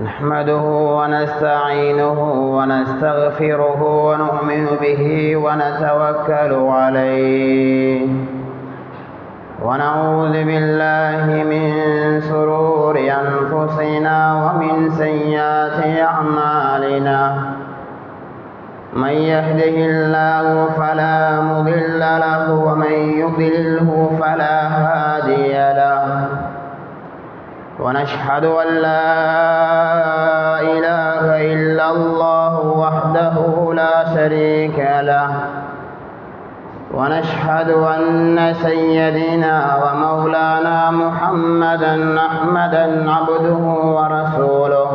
نحمده ونستعينه ونستغفره ونؤمن به ونتوكل عليه ونعوذ بالله من شرور أنفسنا ومن سيئات أعمالنا من يهده الله فلا مضل له ومن يضلله فلا هادي له ونشهد أن لا إله إلا الله وحده لا شريك له ونشهد أن سيدنا ومولانا محمدا عبده ورسوله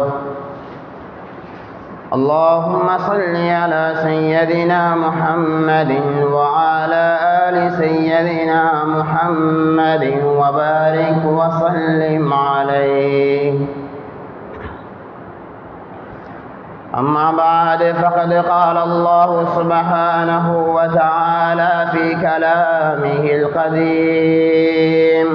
اللهم صل على سيدنا محمد وعلى آل سيدنا محمد وبارك وسلم عليه أما بعد فقد قال الله سبحانه وتعالى في كلامه القديم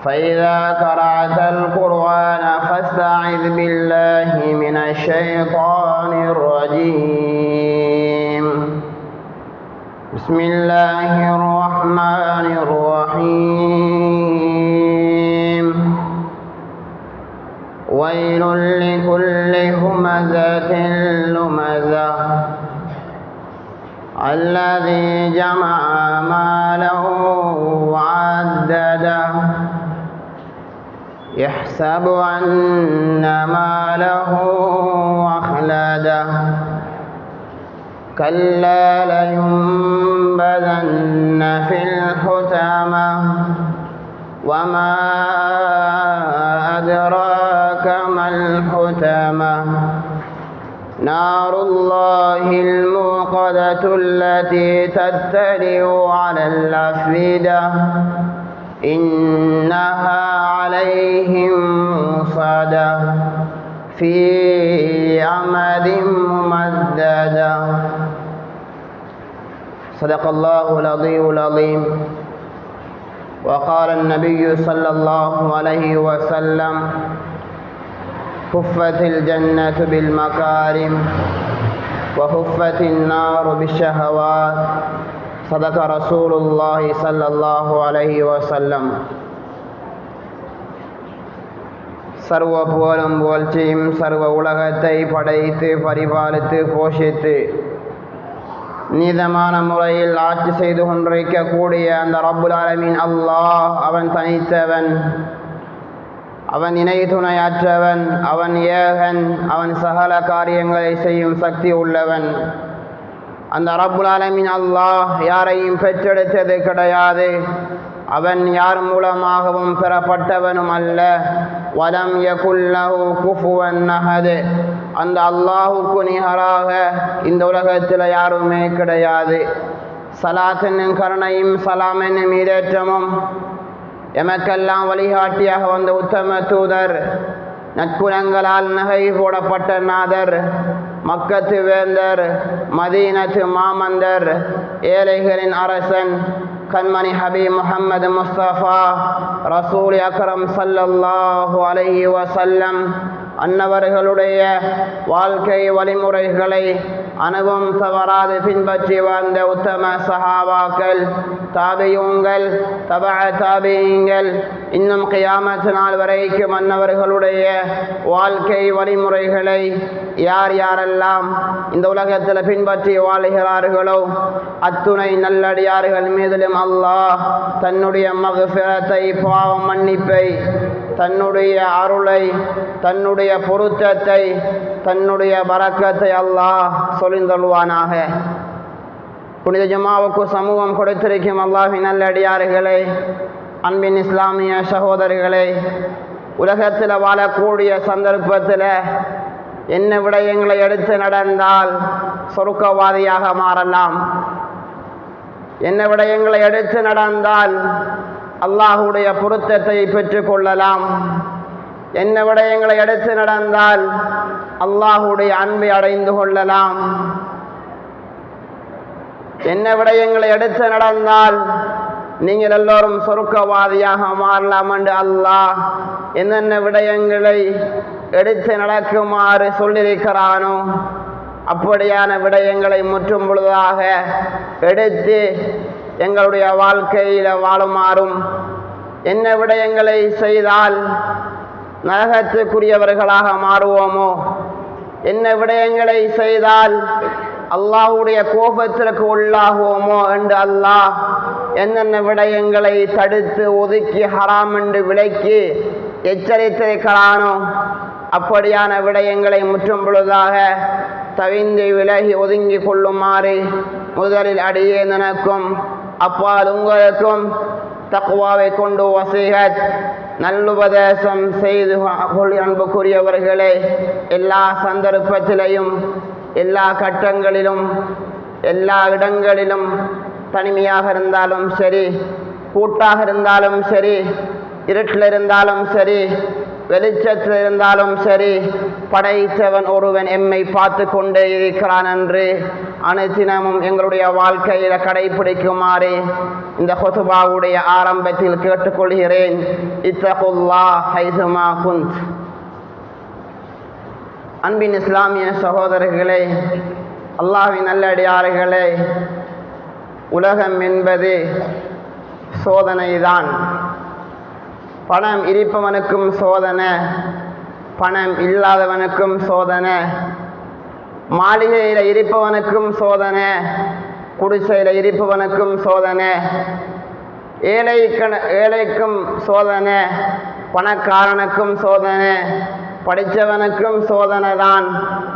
فإذا قرأت القرآن فاستعذ بالله من الشيطان الرجيم بسم الله الرحمن الرحيم ويل لكل همزة لمزة الذي جمع ماله وعدده يحسب أن ماله أخلده كلا لينبذن في الحطمة وما أدراك ما الحطمة نار الله الموقدة التي تطلع على الأفئدة إنها عليهم مؤصدة في أمد ممددة صدق الله العظيم وقال النبي صلى الله عليه وسلم حفت الجنة بالمكارم وحفت النار بالشهوات صدق رسول الله صلى الله عليه وسلم சர்வ புகழும் புகழ்ச்சியும் சர்வ உலகத்தை படைத்து பரிபாலித்து போஷித்து நீதமான முறையில் ஆட்சி செய்து கொண்டிருக்கக்கூடிய அந்த ரப்புல் ஆலமீன் அல்லாஹ் அவன் தனித்தவன், அவன் இணை துணையற்றவன், அவன் ஏகன், அவன் சகல காரியங்களை செய்யும் சக்தி உள்ளவன். அந்த ரப்புல் ஆலமீன் அல்லாஹ் யாரையும் பெற்றெடுத்தது கிடையாது, அவன் யார் மூலமாகவும் பெறப்பட்டவனும் அல்ல. வலம் யகுல் லஹு குஃபுவன் அஹத், அந்த அல்லாஹுக்கு நிகராக இந்த உலகத்தில் யாருமே கிடையாது. சலாத் என்னும் கருணையும் சலாம் என்னும் ஈடேற்றமும் எமக்கெல்லாம் வழிகாட்டியாக வந்த உத்தம தூதர், நற்குணங்களால் நகை போடப்பட்ட நாதர், மக்கத்து வேந்தர், மதீனத்து மாமந்தர், ஏழைகளின் அரசன், கண்மணி ஹபீப் முஹம்மது முஸ்தபா ரசூல் அக்ரம் ஸல்லல்லாஹு அலைஹி வஸல்லம் அன்னவர்களுடைய வாழ்க்கை வழிமுறைகளை அணுவும் தவறாது பின்பற்றி வாழ்ந்த உத்தம சஹாபாக்கள், தாபியூன்கள், தபஅ தாபிஈன்கள், இன்னும் கியாமத் நாள் வரைக்கும் அன்னவர்களுடைய வாழ்க்கை வழிமுறைகளை யார் யாரெல்லாம் இந்த உலகத்தில் பின்பற்றி வாழ்கிறார்களோ அத்துணை நல்லடியார்கள் மீதிலும் அல்லாஹ் தன்னுடைய மக்ஃபிரத்தை, பாவ மன்னிப்பை, தன்னுடைய அருளை, தன்னுடைய பொருத்தத்தை, தன்னுடைய பரக்கத்தை அல்லாஹ் சொலிந்தொள்வானாக. புனித ஜுமாவுக்கு சமூகம் கொடுத்திருக்கும் அல்லாஹ்வின் நல்லடியார்களே, அன்பின் இஸ்லாமிய சகோதரர்களே, உலகத்தில் வாழக்கூடிய சந்தர்ப்பத்தில் என்ன விடயங்களை எடுத்து நடந்தால் சொர்க்கவாதியாக மாறலாம், என்ன விடயங்களை எடுத்து நடந்தால் அல்லாஹுடைய பொருத்தத்தை பெற்றுக்கொள்ளலாம், என்ன விடயங்களை எடுத்து நடந்தால் அல்லாஹுடைய அன்பை அடைந்து கொள்ளலாம், என்ன விடயங்களை எடுத்து நடந்தால் நீங்கள் எல்லோரும் சொர்க்கவாதியாக மாறலாம் என்று அல்லாஹ் என்னென்ன விடயங்களை எடுத்து நடக்குமாறு சொல்லியிருக்கிறானோ அப்படியான விடயங்களை முற்றும் பொழுதாக எடுத்து எங்களுடைய வாழ்க்கையில் வாழுமாறும், என்ன விடயங்களை செய்தால் நரகத்துக்குரியவர்களாக மாறுவோமோ, என்ன விடயங்களை செய்தால் அல்லாஹ்வுடைய கோபத்திற்கு உள்ளாகுவோமோ என்று அல்லாஹ் என்னென்ன விடயங்களை தடுத்து ஒதுக்கி ஹராம் என்று விலக்கி எச்சரித்திருக்கிறானோ அப்படியான விடயங்களை முற்றும் பொழுதாக தவிந்து விலகி ஒதுங்கி கொள்ளுமாறு முதலில் அடியே எனக்கும் அப்பால் உங்களுக்கும் தக்வாவை கொண்டு வசீகத் நல்லுபதேசம் செய்து அன்புக்குரியவர்களே, எல்லா சந்தர்ப்பத்திலையும் எல்லா கட்டங்களிலும் எல்லா இடங்களிலும் தனிமையாக இருந்தாலும் சரி, கூட்டாக இருந்தாலும் சரி, இருட்டில் இருந்தாலும் சரி, வெளிச்சத்தில் இருந்தாலும் சரி, படைத்தவன் ஒருவன் எம்மை பார்த்து கொண்டே இருக்கிறான் என்று அனுதினமும் எங்களுடைய வாழ்க்கையில் கடைபிடிக்குமாறு இந்த ஹுத்பாவுடைய ஆரம்பத்தில் கேட்டுக்கொள்கிறேன். இத்தகுல்லாஹ் ஹைசுமா குந்த். அன்பின் இஸ்லாமிய சகோதரர்களே, அல்லாஹ்வின் நல்லடியார்களே, உலகம் என்பது சோதனைதான். பணம் இருப்பவனுக்கும் சோதனை, பணம் இல்லாதவனுக்கும் சோதனை, மாளிகையில் இருப்பவனுக்கும் சோதனை, குடிசையில் இருப்பவனுக்கும் சோதனை, ஏழைக்கும் சோதனை, பணக்காரனுக்கும் சோதனை, படித்தவனுக்கும் சோதனை தான்,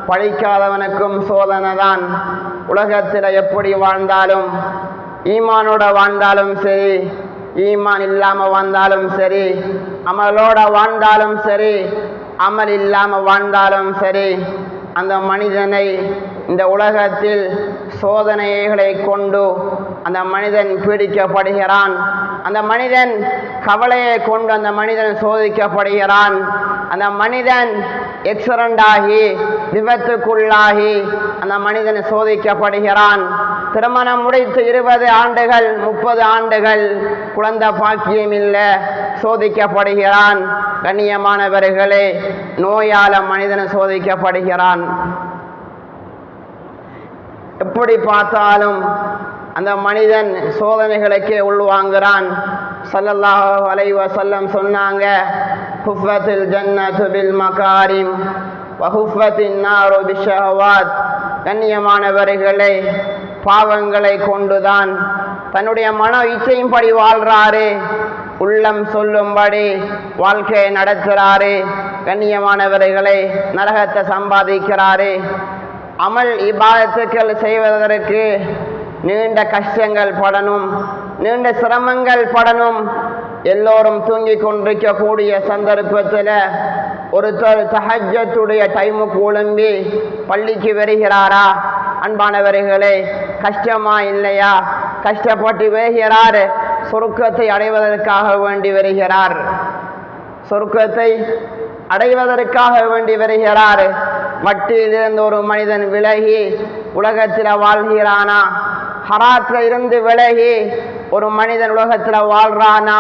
படிக்காதவனுக்கும் சோதனை தான். உலகத்தில் எப்படி வாழ்ந்தாலும், ஈமானோட வாழ்ந்தாலும் சரி, ஈமான் இல்லாமல் வாழ்ந்தாலும் சரி, அமலோட வாழ்ந்தாலும் சரி, அமல் இல்லாமல் வாழ்ந்தாலும் சரி, அந்த மனிதனை இந்த உலகத்தில் சோதனைகளை கொண்டு அந்த மனிதன் பீடிக்கப்படுகிறான். அந்த மனிதன் கவலையை கொண்டு அந்த மனிதன் சோதிக்கப்படுகிறான். அந்த மனிதன் எக்ஸிடென்டாகி விபத்துக்குள்ளாகி அந்த மனிதன் சோதிக்கப்படுகிறான். திருமணம் முடித்து 20 ஆண்டுகள் 30 ஆண்டுகள் குழந்தை பாக்கியம் இல்லை, சோதிக்கப்படுகிறான். கண்ணியமானவர்களே, நோயால மனிதன் சோதிக்கப்படுகிறான். எப்படி பார்த்தாலும் அந்த மனிதன் சோதனைகளுக்கே உள்வாங்குகிறான். ஸல்லல்லாஹு அலைஹி வஸல்லம் சொன்னாங்க, ஹுஃபத்தில் ஜன்னத்து பில் மகாரிம் வ ஹுஃபத்தின் நாரு பிஷ்ஷஹவாத். கண்ணியமானவர்களே, பாவங்களை கொண்டுதான் தன்னுடைய மன இச்சையின்படி வாழ்றாரு, உள்ளம் சொல்லும்படி வாழ்க்கையை நடத்துகிறாரு. கண்ணியமானவர்களே, நரகத்தை சம்பாதிக்கிறாரு. அமல் இபாதத்துக்கள் செய்வதற்கு நீண்ட கஷ்டங்கள் படணும், நீண்ட சிரமங்கள் படணும். எல்லோரும் தூங்கி கொண்டிருக்கக்கூடிய சந்தர்ப்பத்தில் ஒருத்தர் தஹஜ்ஜத்துடைய டைமுக்கு ஒழும்பி பள்ளிக்கு வருகிறாரா? அன்பானவர்களே, கஷ்டமா இல்லையா? கஷ்டப்பட்டு வருகிறார், சொர்க்கத்தை அடைவதற்காக வேண்டி வருகிறார். சொர்க்கத்தை அடைவதற்காக வேண்டி வருகிறார். வட்டியிலிருந்து ஒரு மனிதன் விலகி உலகத்தில் வாழ்கிறானா? ஹராத்தில் இருந்து விலகி ஒரு மனிதன் உலகத்தில் வாழ்றானா?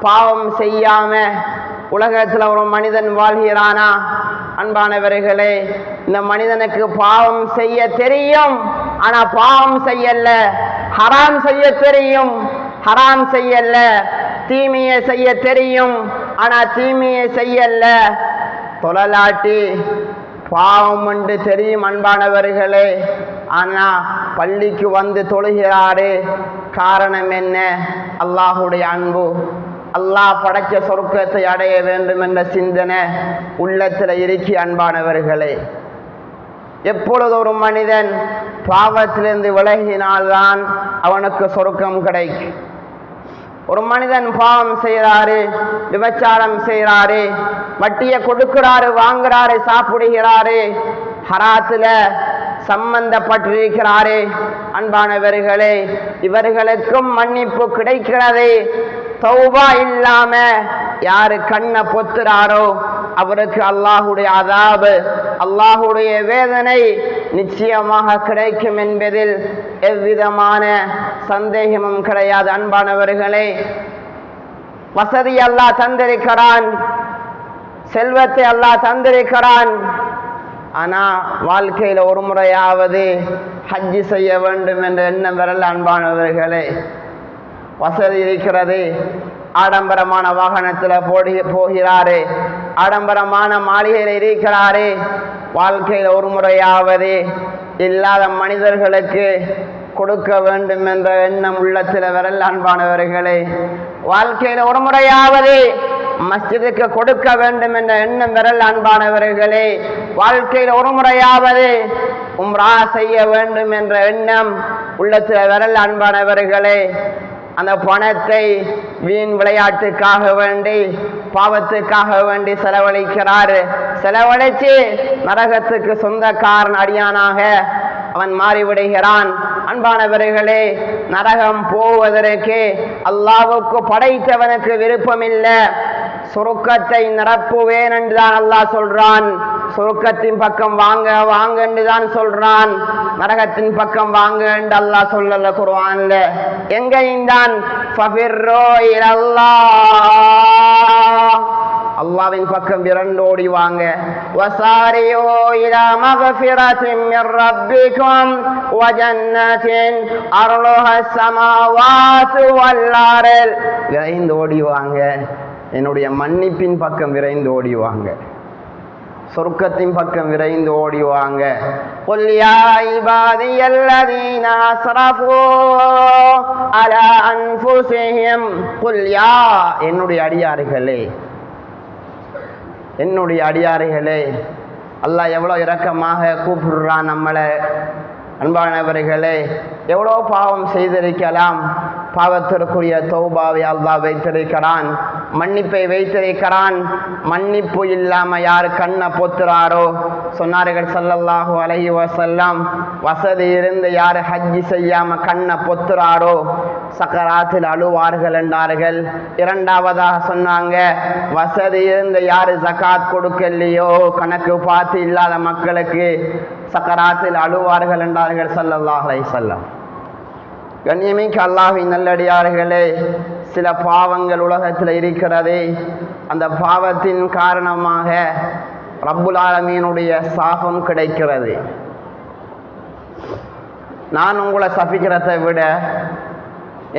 பாவம் செய்யாம உலகத்தில் ஒரு மனிதன் வாழ்கிறானா? அன்பானவர்களே, இந்த மனிதனுக்கு பாவம் செய்ய தெரியும், ஆனா பாவம் செய்யல. ஹராம் செய்ய தெரியும், ஹராம் செய்யல. தீமையை செய்ய தெரியும், ஆனா தீமையை செய்யல. தொழலாட்டி பாவம் என்று தெரியும் அன்பானவர்களே, ஆனா பள்ளிக்கு வந்து தொழுகிறாரு. காரணம் என்ன? அல்லாஹுடைய அன்பு. அல்லாஹ் படைச்ச சொர்க்கத்தை அடைய வேண்டும் என்ற சிந்தனை உள்ளத்தில் இருக்கி அன்பானவர்களே, எப்பொழுது ஒரு மனிதன் பாவத்திலிருந்து விலகினால்தான் அவனுக்கு சொர்க்கம் கிடைக்கும். ஒரு மனிதன் பாவம் செய்கிறாரு, விபச்சாரம் செய்கிறாரு, வட்டியை கொடுக்கிறாரு, வாங்குறாரு, சாப்பிடுகிறாரு, ஹராத்துல சம்பந்தப்பட்டிருக்கிறாரு. அன்பானவர்களே, இவர்களுக்கும் மன்னிப்பு கிடைக்கிறது. தௌபா இல்லாம யாரு கண்ணை பொத்துறாரோ அவருக்கு அல்லாஹுடைய அதாபு, அல்லாஹுடைய வேதனை நிச்சயமாக கிடைக்கும் என்பதில் எவ்விதமான சந்தேகமும் கிடையாது. அன்பானவர்களே, வசதி அல்லாஹ் தந்திருக்கிறான், செல்வத்தை அல்லாஹ் தந்திருக்கிறான். ஆனா வாழ்க்கையில ஒரு முறையாவது ஹஜ்ஜி செய்ய வேண்டும் என்ற எண்ணம் வரல. அன்பானவர்களே, வசதி இருக்கிறது, ஆடம்பரமான வாகனத்துல போகிறாரு, ஆடம்பரமான மாளிகையில் இருக்கிறாரு. வாழ்க்கையில ஒரு முறையாவது இல்லாத மனிதர்களுக்கு கொடுக்க வேண்டும் என்ற எண்ணம் உள்ளத்தில் வரல. அன்பானவர்களே, வாழ்க்கையில ஒரு முறையாவது மஸ்ஜிதுக்கு கொடுக்க வேண்டும் என்ற எண்ணம் வரல. அன்பானவர்களே, வாழ்க்கையில் ஒரு முறையாவது உம்ரா செய்ய வேண்டும் என்ற எண்ணம் உள்ளத்தில் வரல. அன்பானவர்களே, அந்த பணத்தை வீண் விளையாட்டுக்காக வேண்டி, பாவத்துக்காக வேண்டி செலவழிக்கிறார். செலவழிச்சு நரகத்துக்கு சொந்தக்காரன் அடியானாக அவன் மாறிவிடுகிறான். அன்பானவர்களே, நரகம் போவதற்கு அல்லாஹ்வுக்கு படைத்தவனுக்கு விருப்பமில்லை. சுருக்கத்தை நிரப்புவேன் என்றுதான் அல்லாஹ் சொல்றான். சுருக்கத்தின் பக்கம் வாங்க வாங்க என்றுதான் சொல்றான். நரகத்தின் பக்கம் வாங்க என்று அல்லாஹ் சொல்லல குர்ஆன்ல. எங்கேயும் தான் ஃபஃபிர்ரூ இலல்லாஹ், அல்லாஹ்வின் பக்கம் விரண்டோடி வாங்க. வஸாரியு இலா மக்ஃபிரத்தின் மிர் ரப்பிக்கும் வ ஜன்னத்தின் அர்லுஹஸ் ஸமாவாத்து வல் அர்ல், விரைந்து ஓடி வாங்க, என்னுடைய மன்னிப்பின் பக்கம் விரைந்து ஓடி வாங்க, சொர்க்கத்தின் பக்கம் விரைந்து ஓடி வாங்க. குல் யா இபாதியல்லதீன அஸ்ரஃபூ அலா அன்ஃபுஸிஹிம், குல் யா, என்னுடைய அடியார்களே, என்னுடைய அடியார்களே. அல்லாஹ் எவ்வளோ இரக்கமாக கூப்பிடுறான் நம்மளை. அன்பானவர்களே, எவ்வளோ பாவம் செய்திருக்கலாம், பாவத்திற்குரிய தௌபாவை அல்லாஹ் வைத்திருக்கிறான், மன்னிப்பை வைத்திருக்கிறான். மன்னிப்பு இல்லாம யார் கண்ணை பொத்துறாரோ, சொன்னார்கள் ஸல்லல்லாஹு அலைஹி வஸல்லம், வசதி இருந்து யார் ஹஜ்ஜி செய்யாம கண்ணை பொத்துறாரோ சக்கராத்தில் அழுவார்கள் என்றார்கள். இரண்டாவதாக சொன்னாங்க, வசதி இருந்து யார் ஜகாத் கொடுக்கலையோ, கணக்கு பார்த்து இல்லாத மக்களுக்கு சக்கராத்தில் அழுவார்கள் என்றார்கள் ஸல்லல்லாஹு அலைஹி வஸல்லம். கண்ணியமிக்க அல்லாஹ்வின் நல்லடியார்களே, சில பாவங்கள் உலகத்தில் இருக்கிறது. அந்த பாவத்தின் காரணமாக ரப்புல் ஆலமீனுடைய சாபம் கிடைக்கிறது. நான் உங்களை சபிக்கிறதை விட,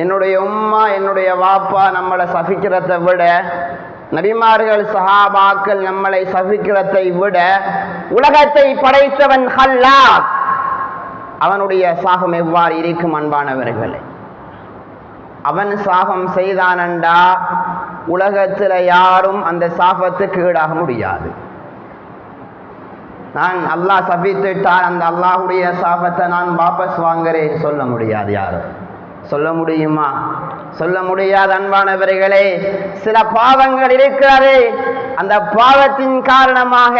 என்னுடைய உம்மா என்னுடைய வாப்பா நம்மளை சபிக்கிறதை விட, நபிமார்கள் சஹாபாக்கள் நம்மளை சபிக்கிறதை விட, உலகத்தை படைத்தவன் ஹல்லாக், அவனுடைய சாபம் எவ்வாறு இருக்கும்? அன்பானவர்களே, அவன் சாபம் செய்தானண்டா உலகத்தில் யாரும் அந்த சாபத்துக்கு ஈடாக முடியாது. நான் அல்லாஹ் சபித்துட்டால் அந்த அல்லாஹுடைய சாபத்தை நான் வாபஸ் வாங்குறேன் சொல்ல முடியாது. யாரும் சொல்ல முடியுமா? சொல்ல முடியாது. அன்பானவர்களே, சில பாவங்கள் இருக்கிறது, அந்த பாவத்தின் காரணமாக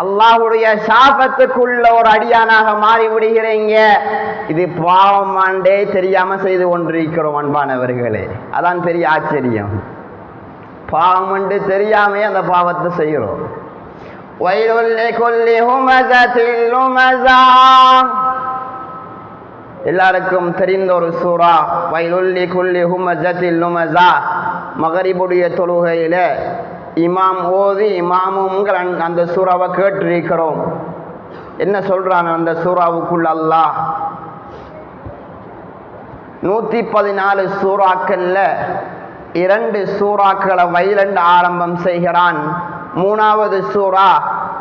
அல்லாஹுடைய சாபத்துக்குள்ள ஒரு அடியானாக மாறி விடுகிறீங்க. இது பாவம் ஆண்டே தெரியாம செய்து கொண்டிருக்கிறோம். அன்பானவர்களே, அதான் பெரிய ஆச்சரியம். பாவம் என்று தெரியாமே அந்த பாவத்தை செய்கிறோம். வயலுல் லிகுல்லி ஹுமஸத்தில் லுமஸா, எல்லாருக்கும் தெரிந்த ஒரு சூரா வயலுல் லிகுல்லி ஹுமஸத்தில் லுமஸா. மகரிபுடைய தொழுகையில இமாம் ஓதி இமாமும் அந்த சூறாவை கேட்டிருக்கிறோம். என்ன சொல்றான் அந்த சூறாவுக்குள்ள அல்லாஹ்? 114 சூறாக்கள்ல 2 சூறாக்களை வயலண்டு ஆரம்பம் செய்கிறான். 3வது சூரா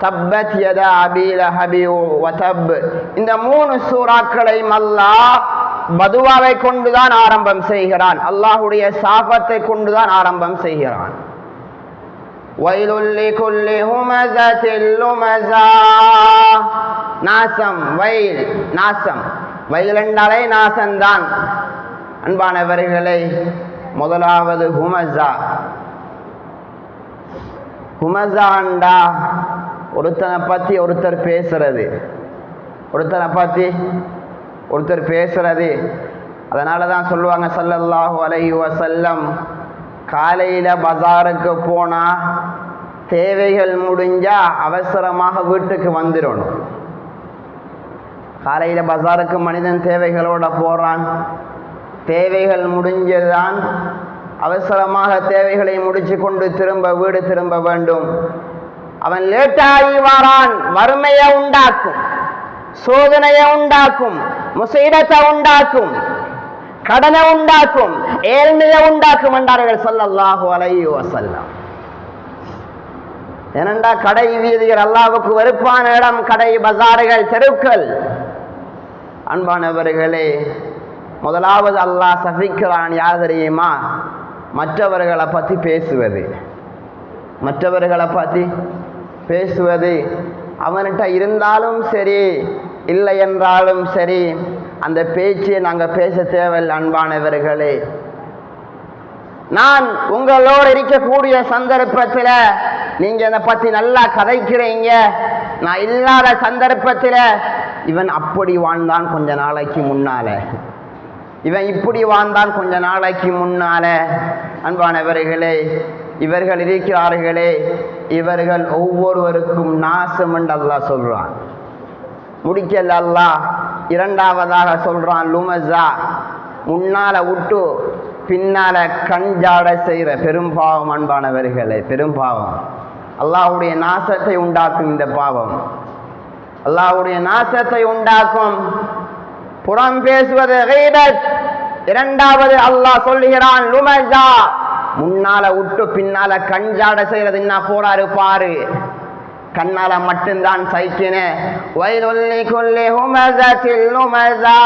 தப்பத் யதா அபீ லஹபி வ தப். இந்த 3 சூறாக்களையும் அல்லாஹ் பதுவாவை கொண்டுதான் ஆரம்பம் செய்கிறான், அல்லாஹுடைய சாபத்தை கொண்டுதான் ஆரம்பம் செய்கிறான். வயலுல் லிகுல்லி ஹுமஸத்தில் லுமஸா, நாசம், வயல் நாசம், வயல் என்றாலே நாசம்தான். அன்பானவர்களே, முதலாவது ஹுமஸா. ஹுமஸாண்டா ஒருத்தனை பத்தி ஒருத்தர் பேசுறது, ஒருத்தனை பத்தி ஒருத்தர் பேசுறது. அதனால தான் சொல்லுவாங்க ஸல்லல்லாஹு அலைஹி வஸல்லம், காலையில பஜாருக்கு போனா தேவைகள் முடிஞ்சா அவசரமாக வீட்டுக்கு வந்துடணும். காலையில் பஜாருக்கு மனிதன் தேவைகளோட போகிறான். தேவைகள் முடிஞ்சதுதான் அவசரமாக தேவைகளை முடிச்சு கொண்டு வீடு திரும்ப வேண்டும். அவன் லேட்டாகி வாரான். வறுமையை உண்டாக்கும், சோதனையை உண்டாக்கும், முசீபத்தை உண்டாக்கும், கடனை உண்டாக்கும், ஏழ்மையை உண்டாக்கும் என்றார்கள் ஸல்லல்லாஹு அலைஹி வஸல்லம். ஏனென்றா கடை வீதிகள் அல்லாஹ்வுக்கு வெறுப்பான இடம், கடை பஜார்கள், தெருக்கள். அன்பானவர்களே, முதலாவது அல்லாஹ் சபிக்கிறான். யார் தெரியுமா? மற்றவர்களை பற்றி பேசுவது. மற்றவர்களை பற்றி பேசுவது அவன்கிட்ட இருந்தாலும் சரி, இல்லை என்றாலும் சரி, அந்த பேச்சை நாங்கள் பேச தேவையில்லை. அன்பானவர்களே, நான் உங்களோடு இருக்கக்கூடிய சந்தர்ப்பத்தில் நீங்க என்னை பற்றி நல்லா கதைக்கிறீங்க. நான் இல்லாத சந்தர்ப்பத்தில் இவன் அப்படி வாழ்ந்தான் கொஞ்ச நாளைக்கு முன்னால, இவன் இப்படி வாழ்ந்தான் கொஞ்ச நாளைக்கு முன்னால. அன்பானவர்களே, இவர்கள் இருக்கிறார்களே, இவர்கள் ஒவ்வொருவருக்கும் நாசம் என்று அல்லாஹ் சொல்றான். முடிக்கல அல்லாஹ் இரண்டாவதாக சொல்றான், லுமஸா, முன்னால விட்டு பின்னால கஞ்சாட செய்கிற பெரும்பாவம். அன்பானவர்களே, பெரும்பாவம் அல்லாஹ்வுடைய நாசத்தை உண்டாக்கும். இந்த பாவம் அல்லாஹ்வுடைய நாசத்தை உண்டாக்கும். புறம் பேசுவது கீபத். இரண்டாவது அல்லாஹ் சொல்லுகிறான், லுமஸா, முன்னால விட்டு பின்னால கஞ்சாட செய்யறது. என்ன போறாரு பாரு, கண்ணால மட்டும்தான் சைக்கின. வயலுல்லி குல்லி ஹுமஸத்தில் லுமஸா.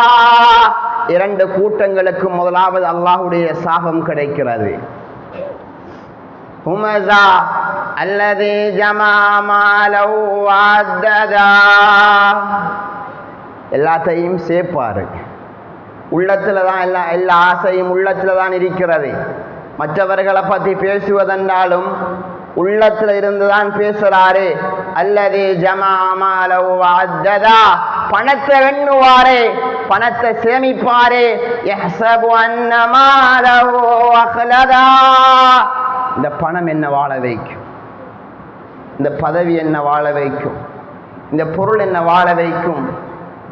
இரண்டு கூட்டங்களுக்கு முதலாவது அல்லாஹ்வுடைய சாபம் கிடைக்கிறது. ஹுமஸா அல்லதி ஜமா மாலஹு வஅத்ததா. எல்லாத்தையும் சேர்ப்பாரு. உள்ளத்துல தான் எல்லா ஆசையும் உள்ளத்துல தான் இருக்கிறது. மற்றவர்களை பற்றி பேசுவதென்றாலும் உள்ளத்துல இருந்துதான் பேசுறாரு. அல்லது ஜமா மாலஹு வஅத்ததா. பணத்தை எண்ணுவாரே, பணத்தை சேமிப்பாரே. யஹ்ஸபு அன்ன மாலஹு அக்லதா. இந்த பணம் என்ன வாழ வைக்கும், இந்த பதவி என்ன வாழ வைக்கும், இந்த பொருள் என்ன வாழ வைக்கும்.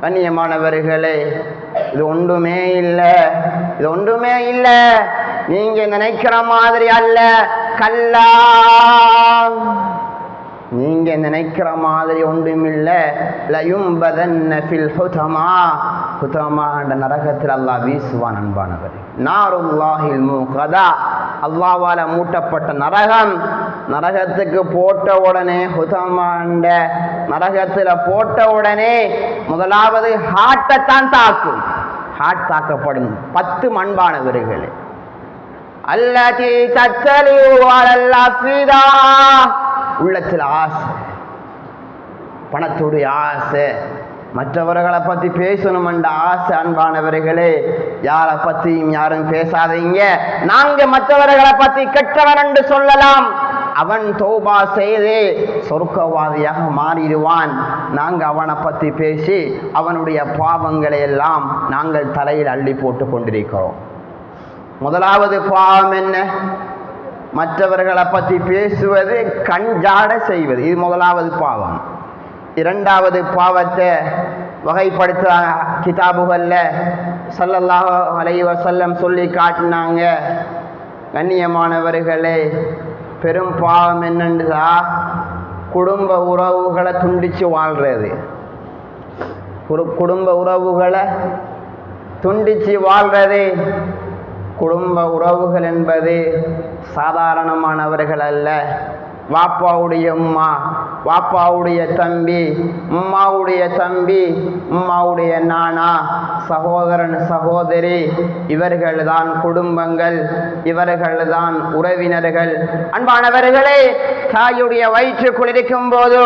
கண்ணியமானவர்களே, இது ஒன்றுமே இல்லை, இது ஒன்றுமே இல்லை. நீங்க நினைக்கிற மாதிரி அல்ல. கல்லா, நீங்க நினைக்கிற மாதிரி ஒன்றுமில்லை. லயும்பதன்ன ஃபில் ஹுதமா. ஹுதமா என்ற நரகத்தில் அல்லாஹ் வீசுவான். அன்பானவர், நாருல்லாஹில் மூகதா, அல்லாஹ்வால மூட்டப்பட்ட நரகம். நரகத்துக்கு போட்ட உடனே, ஹுதமா என்ற நரகத்தில் போட்ட உடனே முதலாவது ஹார்ட்டை தான் தாக்கும். ஹார்ட் தாக்கப்படும். 10 அன்பானவர்களே, அல்லதி தத்தலிஉ அலல் அஃபிதா. உள்ளத்தில் ஆசை, பணத்துடைய ஆசை, மற்றவர்களை பற்றி பேசணும் என்ற ஆசை. அன்பானவர்களே, யாரை பற்றியும் யாரும் பேசாதீங்க. நாங்க மற்றவர்களை பற்றி கெட்டவன் என்று சொல்லலாம். அவன் தௌபா செய்து சொர்க்கவாதியாக மாறிடுவான். நாங்க அவனை பற்றி பேசி அவனுடைய பாவங்களை எல்லாம் நாங்கள் தலையில் அள்ளி போட்டு கொண்டிருக்கிறோம். முதலாவது பாவம் என்ன? மற்றவர்களை பற்றி பேசுவது, கஞ்சாட செய்வது. இது முதலாவது பாவம். இரண்டாவது பாவத்தை வகைப்படுத்துறாங்க கிதாபுகள்ல. ஸல்லல்லாஹு அலைஹி வஸல்லம் சொல்லி காட்டினாங்க. கண்ணியமானவர்களே, பெரும் பாவம் என்னன்றா குடும்ப உறவுகளை துண்டிச்சு வாழ்றது. குடும்ப உறவுகளை துண்டிச்சு வாழ்றது. குடும்ப உறவுகள் என்பது சாதாரணமானவர்கள் அல்ல. வாப்பாவுடைய உம்மா, வாப்பாவுடைய தம்பி, உம்மாவுடைய தம்பி, உம்மாவுடைய நானா, சகோதரன் சகோதரி, இவர்கள் தான் குடும்பங்கள், இவர்கள் தான் உறவினர்கள். அன்பானவர்களே, தாயுடைய வயிற்றுக்குள் இருக்கும் போது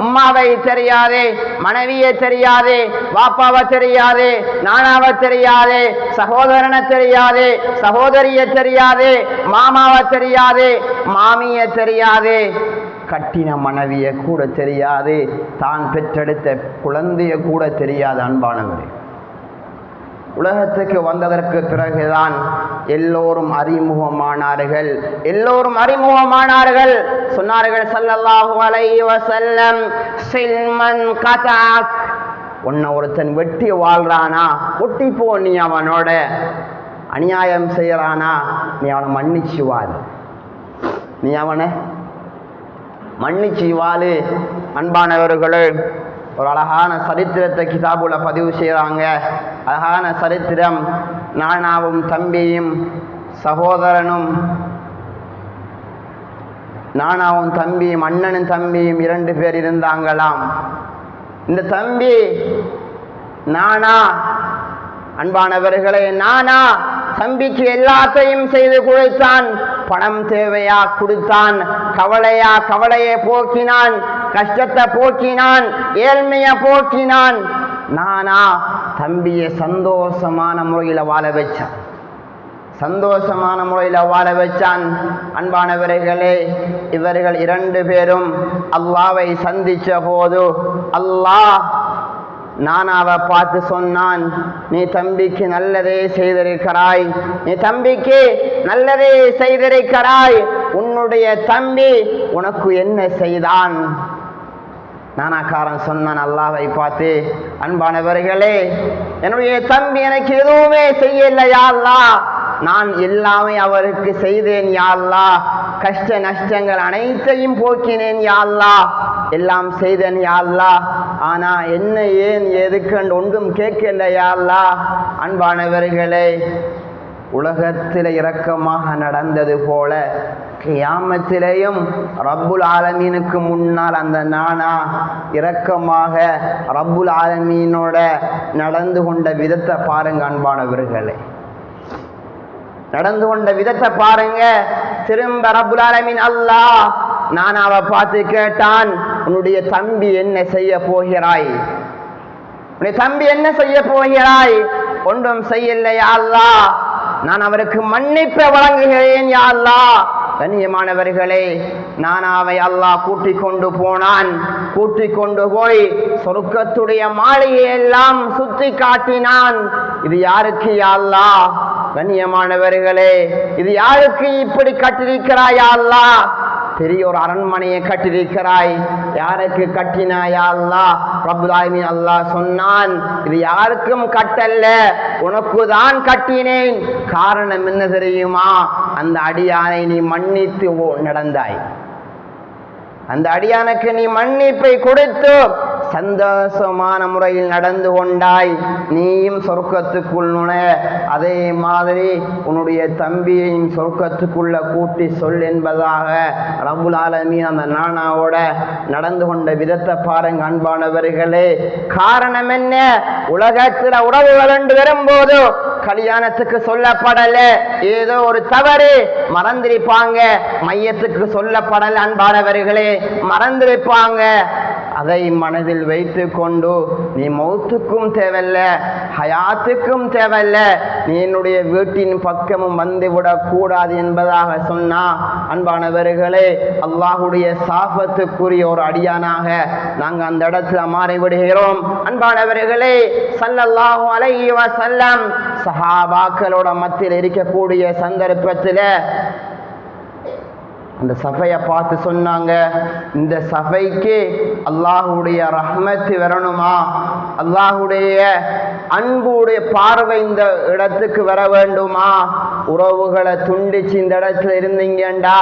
உம்மாவை தெரியாதே, மனைவியை தெரியாதே, வாப்பாவை தெரியாதே, நானாவை தெரியாதே, சகோதரனை தெரியாதே, சகோதரியை தெரியாதே, மாமாவை தெரியாதே, மாமியை தெரியாதே, கட்டின மனைவியை கூட தெரியாது, தான் பெற்றெடுத்த குழந்தைய கூட தெரியாது. அன்பானவரே, உலகத்துக்கு வந்ததற்கு பிறகுதான் எல்லோரும் அறிமுகமானார்கள். எல்லோரும் அறிமுகமானார்கள். சொன்னார்கள் ஸல்லல்லாஹு அலைஹி வஸல்லம், சில்மன் கதஅக், உன்னை ஒருத்தன் வெட்டி வாழ்றானா, ஒட்டி போ, நீ அவனோட அநியாயம் செய்யறானா, நீ அவனை மன்னிச்சு வாழ், நீ அவனை மன்னிச்சு வாழு. அன்பானவர்களே, ஒரு அழகான சரித்திரத்தை கிதாபுல பதிவு செய்கிறாங்க. அழகான சரித்திரம். நானாவும் தம்பியும் சகோதரனும், நானாவும் தம்பியும் அண்ணனும் தம்பியும் 2 பேர் இருந்தாங்களாம். இந்த தம்பி நானா, அன்பானவர்களே, நானா தம்பிக்கு எல்லாத்தையும் செய்து கொடுத்தான். பணம் தேவையா கொடுத்தான், கவலையை போக்கினான், கஷ்டத்தை போக்கினான், ஏழ்மையை போக்கினான். நானா தம்பியை சந்தோஷமான முறையில் வாழ வச்சான், சந்தோஷமான முறையில் வாழ வச்சான். அன்பானவர்களே, இவர்கள் 2 பேரும் அல்லாஹ்வை சந்திச்ச போது அல்லாஹ் நானாவை பார்த்து சொன்னான், நீ தம்பிக்கு நல்லதே செய்திருக்கிறாய், நீ தம்பிக்கு நல்லதே செய்திருக்கிறாய். உன்னுடைய தம்பி உனக்கு என்ன செய்தான்? நானாக்காரன் சொன்னான் அல்லாஹ்வை பார்த்து, அன்பானவர்களே, என்னுடைய தம்பி எனக்கு எதுவுமே செய்யலையா அல்லாஹ், நான் எல்லாமே அவருக்கு செய்தேன் யா அல்லாஹ், கஷ்ட நஷ்டங்கள் அனைத்தையும் போக்கினேன் யா அல்லாஹ், எல்லாம் செய்தேன் யா அல்லாஹ், ஆனா என்ன ஏன் எதுக்கண்டு ஒன்றும் கேட்கல யா அல்லாஹ். அன்பானவர்களே, உலகத்தில் இரக்கமாக நடந்தது போல கியாமத்திலேயும் ரப்புல் ஆலமீனுக்கு முன்னால் அந்த நானா இரக்கமாக ரப்புல் ஆலமீனோட நடந்து கொண்ட விதத்தை பாருங்க. அன்பானவர்களே, நடந்து கொண்ட விதத்தை பாருங்க. திரும்ப ரப்புல் ஆலமீன் அல்லாஹ் நானாவை பார்த்து கேட்டான், உன்னுடைய தம்பி என்ன செய்ய போகிறாய்? உன்னுடைய தம்பி என்ன செய்ய போகிறாய்? ஒன்றும் செய்யலையா அல்லாஹ், நான் அவருக்கு மன்னிப்பை வழங்குகிறேன் யா அல்லாஹ். கண்ணியமானவர்களே, நானாவை அல்லாஹ் கூட்டிக் கொண்டு போனான். கூட்டிக் கொண்டு போய் சொர்க்கத்துடைய மாளிகையெல்லாம் சுத்தி காட்டினான். இது யாருக்கு யா அல்லாஹ்? கண்ணியமானவர்களே, இது யாருக்கு இப்படி கட்டிருக்கிறாய் யா அல்லாஹ்? பெரிய ஒரு அரண்மனையை கட்டிருக்கிறாய், யாருக்கு கட்டினாயா அல்லாஹ்? ரப்புல் ஆலமீன் அல்லாஹ் சொன்னான், இது யாருக்கும் கட்டல்ல, உனக்கு தான் கட்டினேன். காரணம் என்ன தெரியுமா? அந்த அடியானை நீ மன்னித்து நடந்தாய், அந்த அடியானுக்கு நீ மன்னிப்பை கொடுத்து சந்தோஷமான முறையில் நடந்து கொண்டாய், நீயும் சொர்க்கத்துக்குள் நுழைய. அதே மாதிரி உன்னுடைய தம்பியையும் சொர்க்கத்துக்குள்ள கூட்டி சொல் என்பதாக ரப்புல் ஆலமீன் அந்த நானாவோட நடந்து கொண்ட விதத்தை பாருங்க. அன்பானவர்களே, காரணம் என்ன? உலகத்தில் உறவுகள் என்று வரும்போது கல்யாணத்துக்கு சொல்லப்படல, ஏதோ ஒரு தவறு மறந்திருப்பாங்க, மையத்துக்கு சொல்லப்படல. அன்பானவர்களே, மறந்திருப்பாங்க. அதை மனதில் வைத்து கொண்டு நீ மௌத்துக்கும் தேவையில்ல, ஹயாத்துக்கும் தேவையில்ல, நீ என்னுடைய வீட்டின் பக்கமும் வந்துவிடக் கூடாது என்பதாக சொன்னா, அன்பானவர்களே, அல்லாஹுடைய சாபத்துக்குரிய ஒரு அடியானாக நாங்கள் அந்த இடத்துல மாறிவிடுகிறோம். அன்பானவர்களே, ஸல்லல்லாஹு அலைஹி வஸல்லம் சஹாபாக்களோட மத்தியில் இருக்கக்கூடிய சந்தர்ப்பத்தில் அந்த சபையை பார்த்து சொன்னாங்க, இந்த சபைக்கு அல்லாஹுடைய ரஹ்மத்து வரணுமா, அல்லாஹுடைய அன்புடைய பார்வை இந்த இடத்துக்கு வர வேண்டுமா, உறவுகளை துண்டிச்சு இந்த இடத்துல இருந்தீங்கண்டா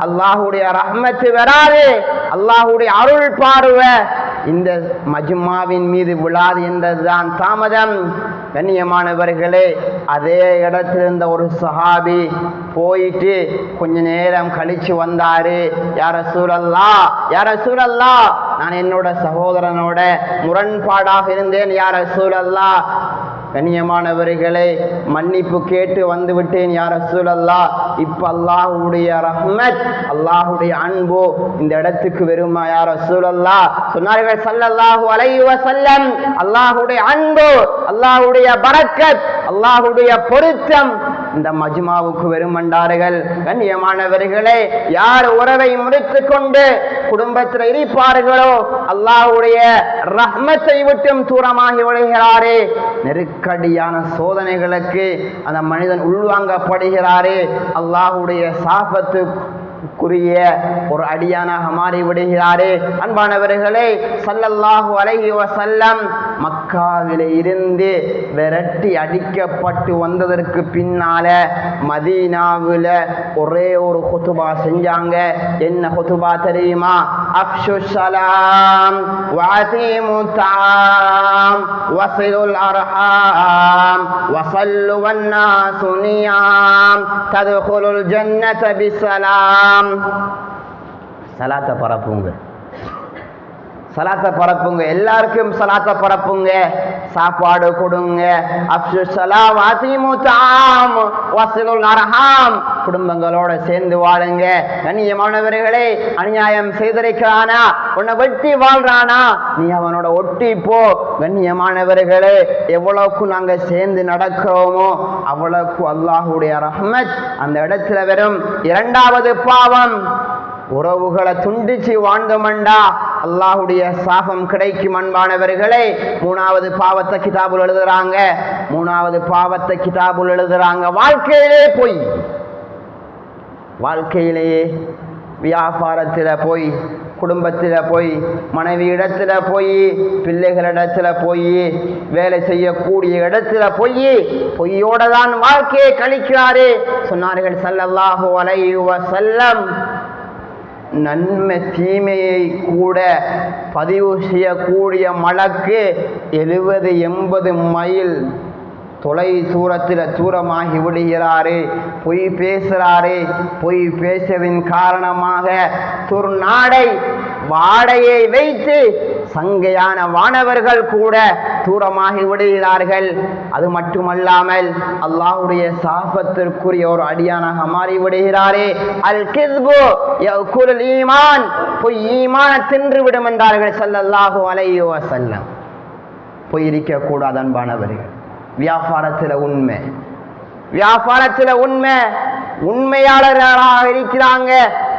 அல்லாஹுடைய ரஹ்மத்து வராது, அல்லாஹுடைய அருள் பார்வை இந்த மஜ்மாவின் மீது விழாது என்றதுதான் தாமதம். கண்ணியமானவர்களே, அதே இடத்துல இருந்த ஒரு சஹாபி போயிட்டு கொஞ்ச நேரம் கழிச்சு வந்தாரு. யா ரசூலல்லாஹ், யா ரசூலல்லாஹ், நான் என்னோட சகோதரனோட முரண்பாடாக இருந்தேன் யா ரசூலல்லாஹ், கண்ணியமானவர்களே, மன்னிப்பு கேட்டு வந்து விட்டேன் யா ரசூலல்லாஹ், இப்ப அல்லாஹுடைய ரஹ்மத், அல்லாஹுடைய அன்பு இந்த இடத்துக்கு வருமா யா ரசூலல்லாஹ்? சொன்னார்கள் ஸல்லல்லாஹு அலைஹி வஸல்லம், அல்லாஹுடைய அன்பு, அல்லாஹுடைய பரக்கத், அல்லாஹுடைய பொருத்தம் இந்த மஜ்மாவுக்கு வரும் என்றார்கள். கண்ணியமானவர்களே, யார் உறவை முறித்து கொண்டு குடும்பத்தில் இருப்பார்களோ அல்லாஹுடைய ரஹ்மத்தை விட்டும் தூரமாகி விடுகிறாரே, நெருக்கடியான சோதனைகளுக்கு அந்த மனிதன் உள்வாங்கப்படுகிறாரே, அல்லாஹுடைய சாபத்து ஒரு அடியானாக மாறிவிடுகிறாரே. அன்பானவர்களே, ஸல்லல்லாஹு அலைஹி வஸல்லம் மக்காவிலே இருந்து விரட்டி அடிக்கப்பட்டு வந்ததற்கு பின்னால மதீனாவில ஒரே ஒரு குதுபா செஞ்சாங்க. என்ன குதுபா தெரியுமா? அஃஷு ஸலாம் வஅதீமு தஆம் வஸிலுல் அர்ஹாம் வஸல்லு வன்னாசு நியாம் தத்குலுல் ஜன்னத பிஸ்ஸலாம். சலாத்தை பரப்புங்க, சலாத்தை பரப்புங்க, எல்லாருக்கும் சலாத்தை பரப்புங்க, சாப்பாடு கொடுங்க. அஃஷு ஸலாம் வஅதீமு தஆம் வஸிலுல் அர்ஹாம், குடும்பங்களோட சேர்ந்து வாழுங்க. கண்ணியமானவர்களே, அநியாயம் செய்திருக்கிறானா, உன்னை வெட்டி வாழ்றானா, நீ அவனோட ஒட்டி போ. கண்ணியமானவர்களே, எவ்வளவுக்கு நாங்க சேர்ந்து நடக்கிறோமோ அவ்வளவுக்கு அல்லாஹ்வுடைய ரஹ்மத் அந்த இடத்துல வரும். இரண்டாவது பாவம், உறவுகளை துண்டிச்சு வாழ்ந்தோம்டா அல்லாஹ்வுடைய சாபம் கிடைக்கும். அன்பானவர்களே, மூணாவது பாவத்தை கிதாபுல் எழுதுறாங்க. வாழ்க்கையிலே போய், வாழ்க்கையிலேயே வியாபாரத்தில் போய், குடும்பத்தில் போய், மனைவி இடத்துல போய், பிள்ளைகளிடத்துல போய், வேலை செய்யக்கூடிய இடத்துல போய் பொய்யோட தான் வாழ்க்கையை கழிக்கிறாரு. சொன்னார்கள் ஸல்லல்லாஹு அலைஹி வஸல்லம், நன்மை தீமையை கூட பதிவு செய்யக்கூடிய மலக்கு 70-80 மைல் தொலை தூரத்தில் தூரமாகி விடுகிறாரு. பொய் பேசுகிறாரு. பொய் பேசியதின் காரணமாக துர்நாடை வாடையை வைத்து சங்கையான வானவர்கள் கூட தூரமாகி விடுகிறார்கள். அது மட்டுமல்லாமல் அல்லாஹ்வுடைய சாபத்திற்குரிய ஒரு அடியானாக மாறிவிடுகிறாரே. அல் கிஸ்பு யகுலுல் ஈமான், பொய் ஈமான தின்று விடும் என்றார்கள் ஸல்லல்லாஹு அலைஹி வஸல்லம். பொய் இருக்க கூடாது அன்பானவர்கள். வியாபாரத்தில் உண்மை, வியாபாரத்தில் உண்மை, உண்மையாளர்களாக இருக்கிறாங்க.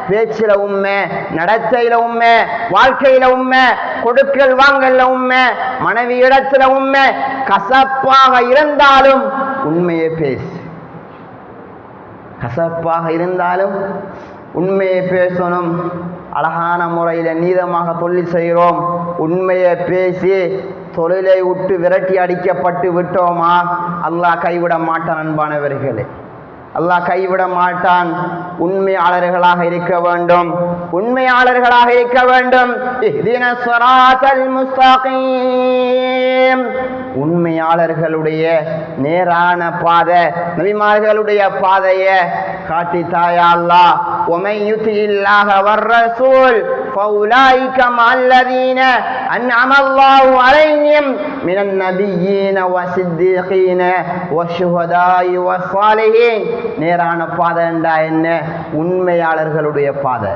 பேச்சில உண்மை, நடத்தையில உண்மை, வாழ்க்கையில உண்மை, கொடுக்கல் வாங்கல்ல உண்மை, மனைவி இடத்துல உண்மை. கசப்பாக இருந்தாலும் உண்மையை பேசு, கசப்பாக இருந்தாலும் உண்மையை பேசணும். அழகான முறையில் நீதமாக தொழில் செய்கிறோம், உண்மையை பேசி தொழிலை விட்டு விரட்டி அடிக்கப்பட்டு விட்டோமா அல்லாஹ் கைவிட மாட்டான். அன்பானவர்களே, அல்லாஹ் கைவிட மாட்டான். உண்மையாளர்களாக இருக்க வேண்டும், உண்மையாளர்களாக இருக்க வேண்டும். இஹ்தினஸ் ஸிராத்தல் முஸ்தகீம், உண்மையாளர்களுடைய நேரான பாதை, நபிமார்களுடைய பாதையை காட்டி தாயா அல்லாஹ். ومن يطع الله والرسول فاولئك مع الذين انعم الله عليهم من النبيين والصديقين والشهداء والصالحين. நேரான பாதை என்றா என்ன? உண்மையாளர்களுடைய பாதை,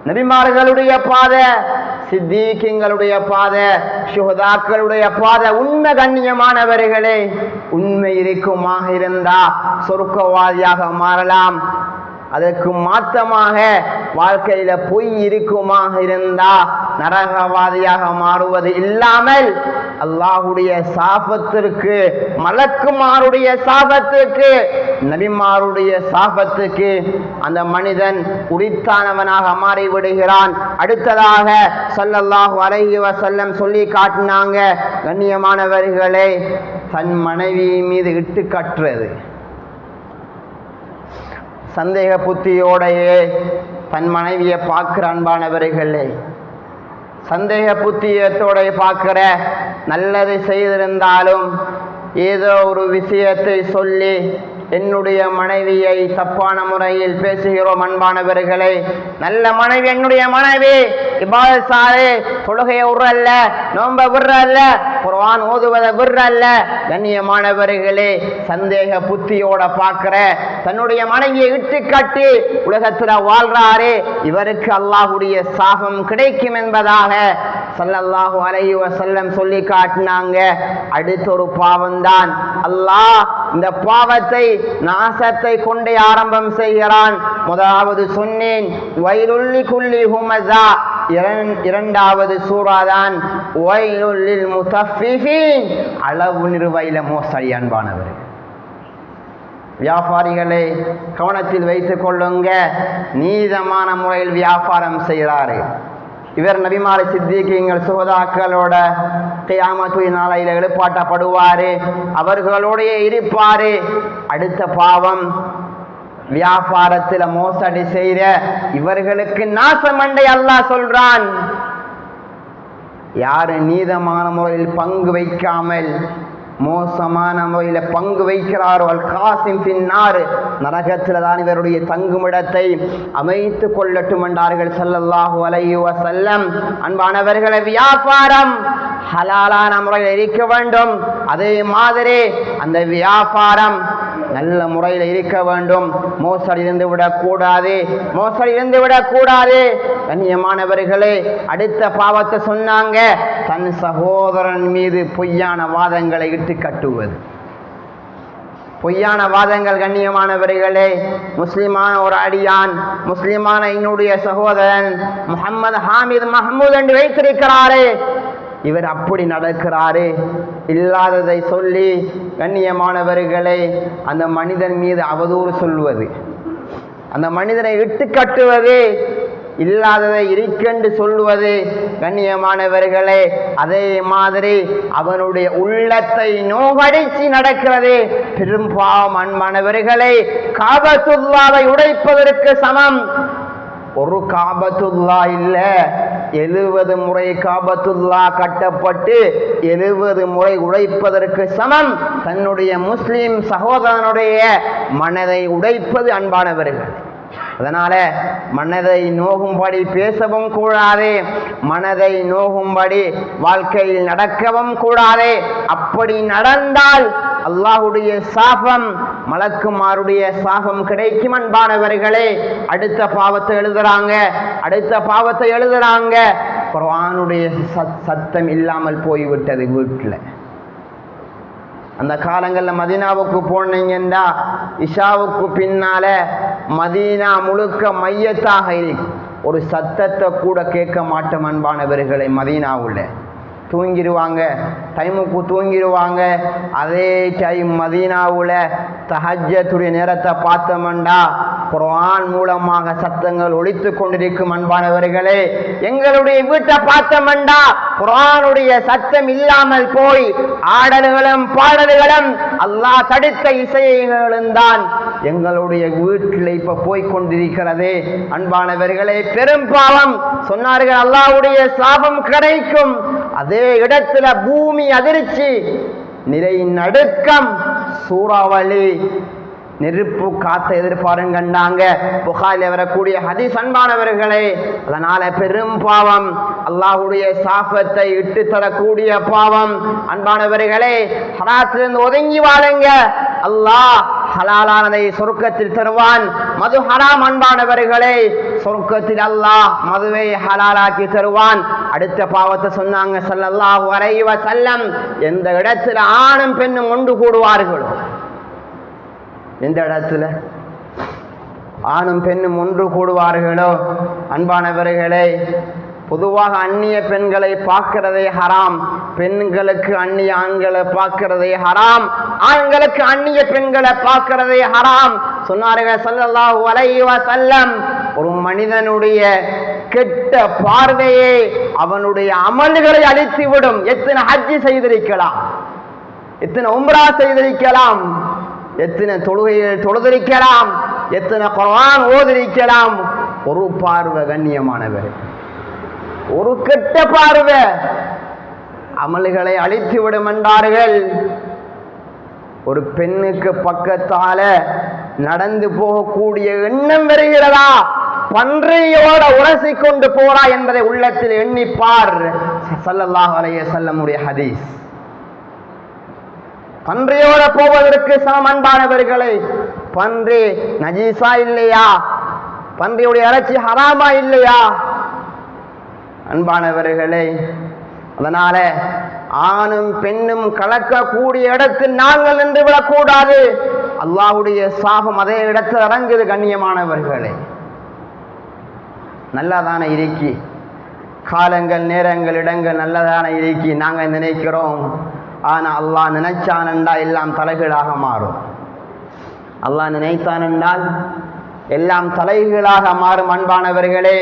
நபிமார்களுடைய பாதை, சித்தீகீங்களுடைய பாதை, சுஹதாக்களுடைய பாதை. உண்மை கண்ணியமானவர்களே, உண்மை இருக்குமாக இருந்தா சொர்க்கவாதியாக மாறலாம். அதற்கு மாற்றமாக வாழ்க்கையில பொய் இருக்குமாக இருந்தா நரகவாதியாக மாறுவது இல்லாமல் அல்லாஹ்வுடைய சாபத்திற்கு, மலக்குமாருடைய சாபத்துக்கு, நபிமாருடைய சாபத்துக்கு அந்த மனிதன் உரித்தானவனாக மாறிவிடுகிறான். அடுத்ததாக ஸல்லல்லாஹு அலைஹி வஸல்லம் சொல்லி காட்டினாங்க, கண்ணியமானவர்களே, தன் மனைவி மீது இட்டு கட்டுறது, சந்தேக புத்தியோடையே தன் மனைவியை பார்க்கிற அன்பானவர்களே, சந்தேக புத்தியத்தோட பார்க்கிற, நல்லது செய்திருந்தாலும் ஏதோ ஒரு விஷயத்தை சொல்லி என்னுடைய மனைவியை தப்பான முறையில் பேசுகிறோம். அன்பானவர்களே, நல்ல மனைவி, என்னுடைய மனைவி இபாதத் சாரே, தொழுகையை விடுறல்ல, நோன்ப விடுறல்ல, குர்ஆன் ஓதுவதை விடுறல்ல. கண்ணியமானவர்களே, சந்தேக புத்தியோட பார்க்கிற தன்னுடைய மனைவியை இட்டு கட்டி உலகத்துல வாழ்றாரே, இவருக்கு அல்லாஹ்வுடைய சாபம் கிடைக்கும் என்பதாக ஸல்லல்லாஹு அலைஹி வஸல்லம் சொல்லி காட்டினாங்க. அடுத்த ஒரு பாவம்தான். அல்லாஹ் இந்த பாவத்தை, நாசத்தை கொண்டே ஆரம்பம் செய்கிறான். முதலாவது சொன்னேன், வைலுல் குல்லி ஹுமஸா. இரண்டாவது சூறாதான் வைலுல் முத்தஃபிஃபீன், அளவு நிறுவையில மோசடி. அன்பானவர், வியாபாரிகளே கவனத்தில் வைத்துக் கொள்ளுங்க. நீதமான முறையில் வியாபாரம் செய்கிறாரு இவர். நபிமாரை சித்திகீங்கள் சுகதாக்களோட கியாமத்து நாளையில் எழுப்பாட்டப்படுவாரு, அவர்களோடைய இருப்பாரு. அடுத்த பாவம் வியாபாரத்தில் மோசடி செய்கிற இவர்களுக்கு நாசமண்டை அல்லாஹ் சொல்றான். யாரு நீதமான முறையில் பங்கு வைக்காமல் மோசமான முறையில் பங்கு வைக்கிறாரோ அல் காசிம் பின்னார், நரகத்தில் தான் இவருடைய தங்குமிடத்தை அமைத்து கொள்ளட்டும் என்றார்கள் ஸல்லல்லாஹு அலைஹி வஸல்லம். அன்பானவர்களை, வியாபாரம் ஹலாலான முறையில் இருக்க வேண்டும். அதே மாதிரி அந்த வியாபாரம் நல்ல முறையில் இருக்க வேண்டும். மோசடி இருந்து விடக்கூடாது, மோசடி இருந்து விடக்கூடாது. கண்ணியமானவர்களே, அடுத்த பாவத்தை சொன்னாங்க, தன் சகோதரன் மீது பொய்யான வாதங்களை இட்டு கட்டுவது. பொய்யான வாதங்கள். கண்ணியமானவர்களே, முஸ்லிமான ஒரு அடியான், முஸ்லிமான என்னுடைய சகோதரன் முஹம்மது ஹாமித் மஹமூத் என்று வைத்திருக்கிறாரே, இவர் அப்படி நடக்கிறாரு இல்லாததை சொல்லி கண்ணியமானவர்களே அந்த மனிதன் மீது அவதூறு சொல்வது, அந்த மனிதனை இட்டு கட்டுவது, இல்லாததை இருக்கென்று சொல்வது. கண்ணியமானவர்களே, அதே மாதிரி அவனுடைய உள்ளத்தை நோகடிச்சு நடக்கிறது பெரும் பாவம். அன்பானவர்களே, காபத்துல்லாவை உடைப்பதற்கு சமம். ஒரு காபத்துல்லா இல்ல, 70 முறை காபத்துல்லா கட்டப்பட்டு 70 முறை உடைப்பதற்கு சமம் தன்னுடைய முஸ்லிம் சகோதரனுடைய மனதை உடைப்பது. அன்பானவர்கள், அதனால மனதை நோகும்படி பேசவும் கூடாது, மனதை நோகும்படி வாழ்க்கையில் நடக்கவும் கூடாது. அப்படி நடந்தால் அல்லாஹுடைய சாபம், மலக்குமாருடைய சாபம் கிடைக்கும். அன்பானவர்களே, அடுத்த பாவத்தை எழுதுறாங்க, அடுத்த பாவத்தை எழுதுறாங்க. குர்ஆனுடைய சத்தம் இல்லாமல் போய்விட்டது வீட்டில். அந்த காலங்களில் மதீனாவுக்கு போனீங்கன்னா இஷாவுக்கு பின்னால மதீனா முழுக்க மையத்தாக இருக்கும். ஒரு சத்தத்தை கூட கேட்க மாட்டோம். அன்பானவர்களை, மதீனாவுள்ள தூங்கிடுவாங்க, டைமுக்கு தூங்கிடுவாங்க. அதே டைம் மதீனாவுல தஹஜ்ஜத்துடைய நேரத்தை பார்த்தோம்டா குர்ஆன் மூலமாக சத்தங்கள் ஒலித்து கொண்டிருக்கும். அன்பானவர்களே, எங்களுடைய வீட்டை பார்த்தோம்டா குர்ஆனுடைய சத்தம் இல்லாமல் போய் ஆடல்களும் பாடல்களும் அல்லாஹ் தடுத்த இசைகளும் தான் எங்களுடைய வீட்டில் இப்ப போய் கொண்டிருக்கிறது. அன்பானவர்களே, பெரும் பாவம். சொன்னார்கள் அல்லாஹ்வுடைய சாபம் கிடைக்கும். அதே இடத்துல பூமி அதிர்ச்சி, நிலை நடுக்கம், சூறாவளி, நெருப்பு காத்த எதிர்பாருங்கண்டாங்க புகாரில் வரக்கூடிய ஹதீஸ். அன்பானவர்களே, அதனால பெரும் பாவம், அல்லாஹ்வுடைய சாபத்தை இட்டு தரக்கூடிய பாவம். அன்பானவர்களே, ஹராத்திலிருந்து ஒதுங்கி வாழுங்க. அல்லாஹ் ஹலாலானதை சொர்க்கத்தில் தருவான். மது ஹராம். அன்பானவர்களே, சொர்க்கத்தில் அல்லாஹ் மதுவை ஹலாலாக்கி தருவான். அடுத்த பாவத்தை சொன்னாங்க ஸல்லல்லாஹு அலைஹி வஸல்லம், எந்த இடத்துல ஆணும் பெண்ணும் ஒன்று கூடுவார்களோ, எந்த இடத்துல ஆணும் பெண்ணும் ஒன்று கூடுவார்களோ, அன்பானவர்களே, பொதுவாக அந்நிய பெண்களை பார்க்கிறதே ஹராம். பெண்களுக்கு அந்நிய ஆண்களை பார்க்கிறதே ஹராம், ஆண்களுக்கு அந்நிய பெண்களை பார்க்கிறதே ஹராம். சொன்னார்கள் ஸல்லல்லாஹு அலைஹி வஸல்லம், ஒரு மனிதனுடைய கெட்ட பார்வையே அவனுடைய அமல்களை அழித்துவிடும். எத்தனை ஹஜ்ஜி செய்திருக்கலாம், எத்தனை உம்ரா செய்திருக்கலாம், எத்தனை தொழுகையில் தொழுதிருக்கலாம், எத்தனை குர்ஆன் ஓதிருக்கலாம். ஒரு பார்வை கண்ணியமானவர், ஒரு கெட்ட பார்வை அமல்களை அழித்துவிடும் என்றார்கள். ஒரு பெண்ணுக்கு பக்கத்தால நடந்து போகக்கூடிய எண்ணம் வருகிறதா, பன்றியோட உரசி கொண்டு போறா என்பதை உள்ளத்தில் எண்ணிப்பார். ஸல்லல்லாஹு அலைஹி வஸல்லம் ஹதீஸ். பன்றியோட போவதற்கு சமம். அன்பானவர்களை, பன்றி நஜீஸா இல்லையா, பன்றியுடைய இறைச்சி ஹராமா இல்லையா? அன்பானவர்களே, அதனால ஆணும் பெண்ணும் கலக்கக்கூடிய இடத்தில் நாங்கள் நின்று விடக்கூடாது. அல்லாஹ்வுடைய சாபம் அதே இடத்தில் இறங்குது. கண்ணியமானவர்களே, நல்லதான இருக்கி காலங்கள், நேரங்கள், இடங்கள் நல்லதான இருக்கி நாங்கள் நினைக்கிறோம். ஆனா அல்லாஹ் நினைச்சானண்டா எல்லாம் தலைகீழாக மாறும். அல்லாஹ் நினைத்தான் என்றால் எல்லாம் தலைகீழாக மாறும். அன்பானவர்களே,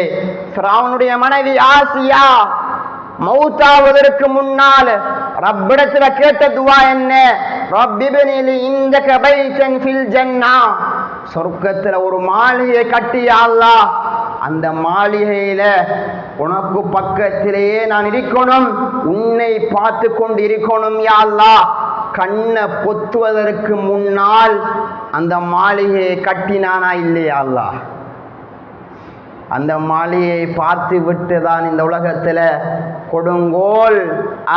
ஃபிரௌனுடைய மனைவி ஆசியா மௌத்தாவதற்கு முன்னால் ரப்பிடத்துல கேட்ட துவா என்ன? ரப்பிப்னி லி இந்தக பைத்தன் ஃபில் ஜன்னா, சொர்க்கத்துல ஒரு மாளிகை கட்டி யா அல்லாஹ், அந்த மாளிகையில உனக்கு பக்கத்திலேயே நான் இருக்கணும், உன்னை பார்த்து கொண்டு இருக்கணும் யா அல்லாஹ். கண்ணை பொத்துவதற்கு முன்னால் அந்த மாளிகையை கட்டினானா இல்லையா அல்லாஹ்? அந்த மாளிகையை பார்த்து விட்டு தான் இந்த உலகத்துல கொடுங்கோல்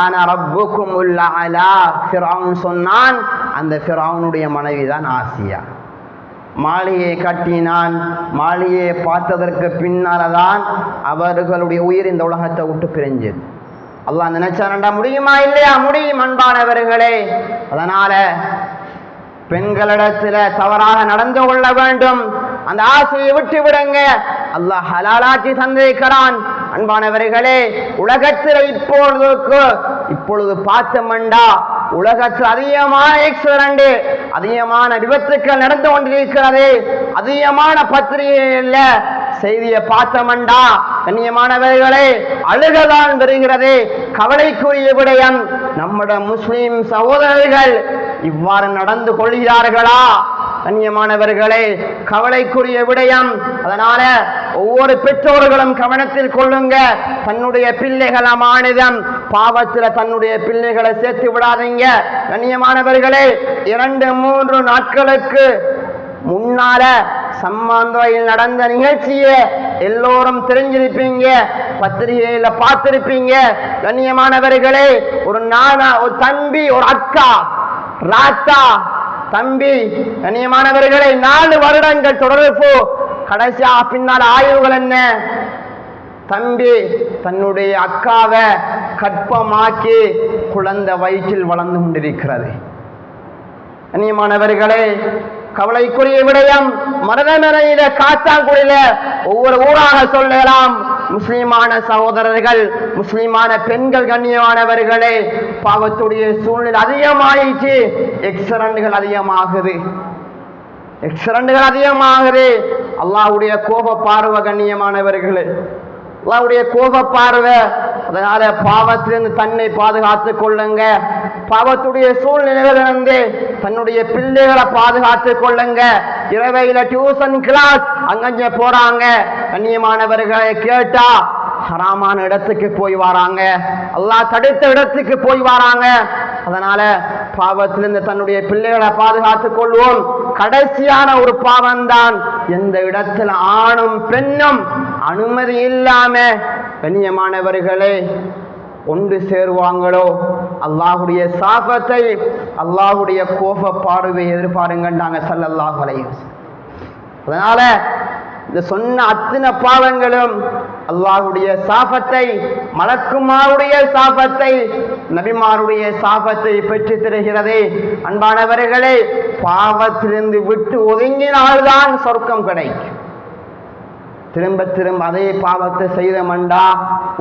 ஆன ரப்புக்குமுல் அலா ஃபிரௌன் சொன்னான். அந்த ஃபிரௌனுடைய மனைவி தான் ஆசியா. மாளிகையை கட்டினான். மாளிகையை பார்த்ததற்கு பின்னால்தான் அவர்களுடைய உயிர் இந்த உலகத்தை விட்டு பிரிஞ்சது. அல்லாஹ் நினைச்சானண்டா முடியுமா இல்லையா? முடியும் அன்பானவர்களே. அதனால பெண்களிடத்துல தவறாக நடந்து கொள்ள வேண்டும். அந்த ஆசையை விட்டு விடுங்க. அல்லாஹ் ஹலாலாக்கி தந்திருக்கிறான். அன்பானவர்களே, உலகத்தில் இப்பொழுது பார்த்தமண்டா உலகத்தில் அதிகமான ஆக்சிடென்ட், அதிகமான விபத்துக்கள் நடந்து கொண்டிருக்கிறது. அதிகமான பத்திரிகைகள்ல செய்தியை பார்த்தமண்டா கண்ணியமானவர்களே அழுகதான் வருகிறது. கவலைக்குரிய விடயம், நம்முடைய முஸ்லிம் சகோதரர்கள் இவ்வாறு நடந்து கொள்கிறார்களா? கண்ணியமானவர்களே, கவலைக்குரிய விடயம். அதனால ஒவ்வொரு பெற்றோர்களும் கவனத்தில் கொள்ளுங்க. தன்னுடைய பிள்ளைகள் அமானிதம், பாவத்தில் தன்னுடைய பிள்ளைகளை சேர்த்து விடாதீங்க. கண்ணியமானவர்களே, 2-3 நாட்களுக்கு முன்னால சம்மாந்துறையில் நடந்த நிகழ்ச்சியை எல்லோரும் தெரிஞ்சிருப்பீங்க, பத்திரிகையில பார்த்திருப்பீங்க. கண்ணியமானவர்களே, ஒரு தம்பி, ஒரு அக்கா, ராத்தா தம்பி, கண்ணியமானவர்களை 4 வருடங்கள் தொடர்பு. கடைசியா பின்னால் ஆய்வுகள் என்ன? தம்பி தன்னுடைய அக்காவை கற்பமாக்கி குழந்தை வயிற்றில் வளர்ந்து கொண்டிருக்கிறது. கண்ணியமானவர்களே, கவலைக்குரிய விடயம். மருதமனையில காத்தாங்குடியில ஒவ்வொரு ஊராக சொல்லலாம். முஸ்லிமான சகோதரர்கள், முஸ்லிமான பெண்கள், கண்ணியமானவர்களே, பாவத்துடைய சூழ்நிலை அதிகமாயிடுச்சு. எக்ஸிடென்ட்கள் அதிகமாகுது. அல்லாஹ்வுடைய கோப பார்வை கண்ணியமானவர்களே, அல்லாஹ்வுடைய கோப பார்வை. அதனால பாவத்திலிருந்து தன்னை பாதுகாத்துக் கொள்ளுங்க. பாவத்துடைய சூழ்நிலைகளிலிருந்து தன்னுடைய பிள்ளைகளை பாதுகாத்துக் கொள்ளுங்க. இரவையில டியூஷன் கிளாஸ் அங்கங்க போறாங்க. கண்ணியமானவர்களை கேட்டா ஹராமான இடத்துக்கு போய் வராங்க, அல்லாஹ் தடுத்த இடத்துக்கு போய் வராங்க. அதனால பாவத்திலிருந்து தன்னுடைய பிள்ளைகளை பாதுகாத்துக் கொள்வோம். கடைசியான ஒரு பாவம்தான், எந்த இடத்துல ஆணும் பெண்ணும் அனுமதி இல்லாம கண்ணியமானவர்களே ஒன்று சேருவாங்களோ அல்லாஹுடைய சாபத்தை, அல்லாஹுடைய கோப பார்வை எதிர்பாருங்கன்றாங்க ஸல்லல்லாஹு அலைஹி வஸல்லம். அதனால இந்த சொன்ன அத்தனை பாவங்களும் அல்லாஹுடைய சாபத்தை, மலக்குமாருடைய சாபத்தை, நபிமாருடைய சாபத்தை பெற்று தருகிறது. அன்பானவர்களே, பாவத்திலிருந்து விட்டு ஒதுங்கினால்தான் சொர்க்கம் கிடைக்கும். திரும்ப திரும்ப அதே பாவத்தை செய்தமண்டா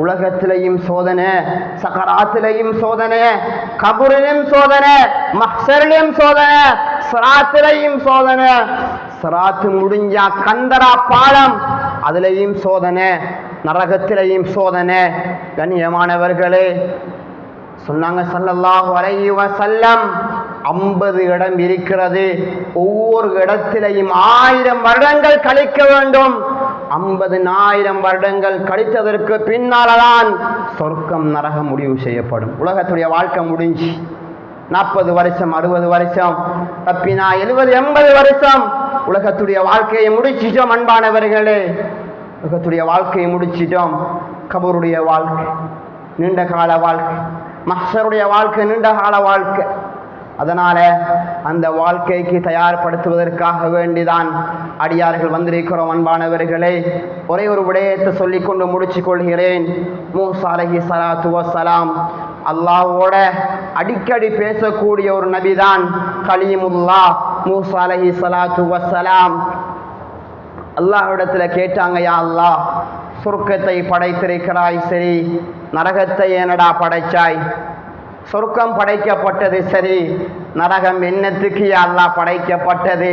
உலகத்திலையும் சோதனை, சகராத்திலையும் சோதனை, கபூரிலும் சோதனை, மஹ்ஷரிலும் சோதனை, சிராத்திலையும் சோதனை. சிராத்து முடிஞ்சா கந்தரா பாலம், அதிலையும் சோதனை, நரகத்திலையும் சோதனை. கண்ணியமானவர்களே, சொன்னாங்க ஸல்லல்லாஹு அலைஹி வஸல்லம், 50 இடம் இருக்கிறது. ஒவ்வொரு இடத்திலையும் 1000 வருடங்கள் கழிக்க வேண்டும். 50,000 வருடங்கள் கழித்ததற்கு பின்னால்தான் சொர்க்கம் நரகம் முடிவு செய்யப்படும். உலகத்துடைய வாழ்க்கை முடிஞ்சு 40 வருஷம் 60 வருஷம் தப்பினா 70 80 வருஷம் உலகத்துடைய வாழ்க்கையை முடிச்சிட்டோம். அன்பானவர்களே, உலகத்துடைய வாழ்க்கையை முடிச்சிட்டோம். கபருடைய வாழ்க்கை நீண்ட கால வாழ்க்கை, மஹ்ஷருடைய வாழ்க்கை நீண்ட கால வாழ்க்கை. அதனால அந்த வாழ்க்கைக்கு தயார்படுத்துவதற்காக வேண்டிதான் அடியார்கள் வந்திருக்கிறோம். அன்பானவர்களே, ஒரே ஒரு விடயத்தை சொல்லிக்கொண்டு முடிச்சு கொள்கிறேன். மூசா அலைஹிஸ்ஸலாத்து வஸ்ஸலாம் அல்லாஹ்வோட அடிக்கடி பேசக்கூடிய ஒரு நபிதான் கலீமுல்லாஹ். மூசா அலைஹிஸ்ஸலாத்து வஸ்ஸலாம் அல்லாஹ்விடத்துல கேட்டாங்க, யா அல்லாஹ், சொர்க்கத்தை படைத்திருக்கிறாய், சரி, நரகத்தை ஏனடா படைச்சாய்? சொர்க்கம் படைக்கப்பட்டது சரி, நரகம் என்னத்துக்கு அல்லாஹ் படைக்கப்பட்டது?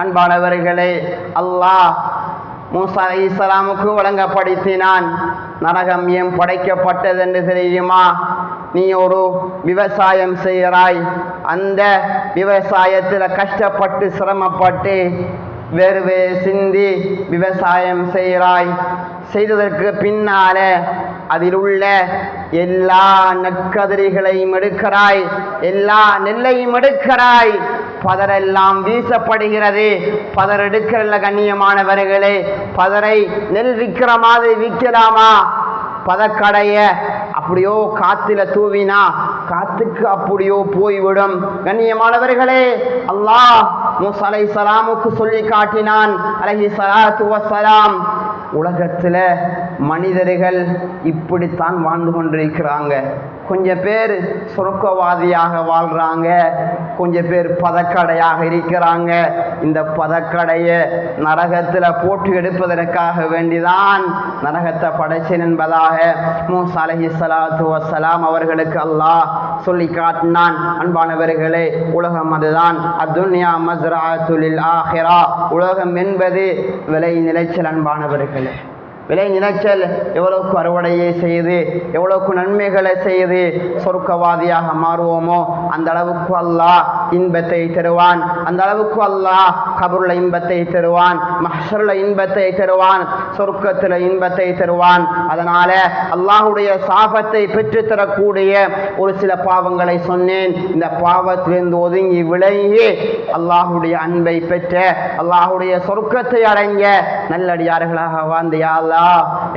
அன்பானவர்களே, அல்லாஹ் மூசா அலைஹிஸ்ஸலாமுக்கு வழங்கப்படுத்தினான். நரகம் ஏன் படைக்கப்பட்டது என்று தெரியுமா? நீ ஒரு விவசாயம் செய்கிறாய், அந்த விவசாயத்தில் கஷ்டப்பட்டு சிரமப்பட்டு வேர்வை சிந்தி விவசாயம் செய்கிறாய். செய்ததற்கு பின்னால அதில் உள்ள எல்லா நெற்கதிரிகளையும் எடுக்கிறாய், எல்லா நெல்லையும் எடுக்கிறாய், பதரெல்லாம் வீசப்படுகிறது. பதர் எடுக்கிறல்ல கண்ணியமானவர்களே, பதரை நெல் விற்கிற மாதிரி விற்கலாமா? பதக்கடைய அப்படியோ காத்துல தூவினா காத்துக்கு அப்படியோ போய்விடும். கண்ணியமானவர்களே, அல்லாஹ் மூசா அலைஹிஸ்ஸலாமுக்கு சொல்லி காட்டினான் அலைஹிஸ்ஸலாத்து வஸ்ஸலாம், உலகத்துல மனிதர்கள் இப்படித்தான் வாழ்ந்து கொண்டிருக்கிறாங்க. கொஞ்சம் பேர் சொர்க்கவாதியாக வாழ்றாங்க, கொஞ்சம் பேர் பதக்கடையாக இருக்கிறாங்க. இந்த பதக்கடைய நரகத்தில் போட்டு எடுப்பதற்காக வேண்டிதான் நரகத்தை படைச்சேன் என்பதாக மூசா அலைஹிஸ்ஸலாத்து வஸ்ஸலாம் அவர்களுக்கு அல்லாஹ் சொல்லி காட்டினான். அன்பானவர்களே, உலகம் அதுதான். அத்துன்யா மஸ்ரஅத்துல் லில் ஆஹிரா, உலகம் என்பது விலை நிலைச்சல். அன்பானவர்களே, விலை நினைச்சல் எவ்வளவுக்கு அறுவடையை செய்து எவ்வளவுக்கு நன்மைகளை செய்து சொர்க்கவாதியாக மாறுவோமோ அந்த அளவுக்கு அல்லாஹ் இன்பத்தை தருவான். அந்த அளவுக்கு அல்லாஹ் கபருல இன்பத்தை தருவான், மஹ்ஷர்ல இன்பத்தை தருவான், சொர்க்கத்தில் இன்பத்தை தருவான். அதனால அல்லாஹுடைய சாபத்தை பெற்றுத்தரக்கூடிய ஒரு சில பாவங்களை சொன்னேன். இந்த பாவத்திலிருந்து ஒதுங்கி விலகி அல்லாஹுடைய அன்பை பெற்ற அல்லாஹுடைய சொர்க்கத்தை அடைஞ்ச நல்லடியார்களாக வாழ்ந்து யா அல்லாஹ்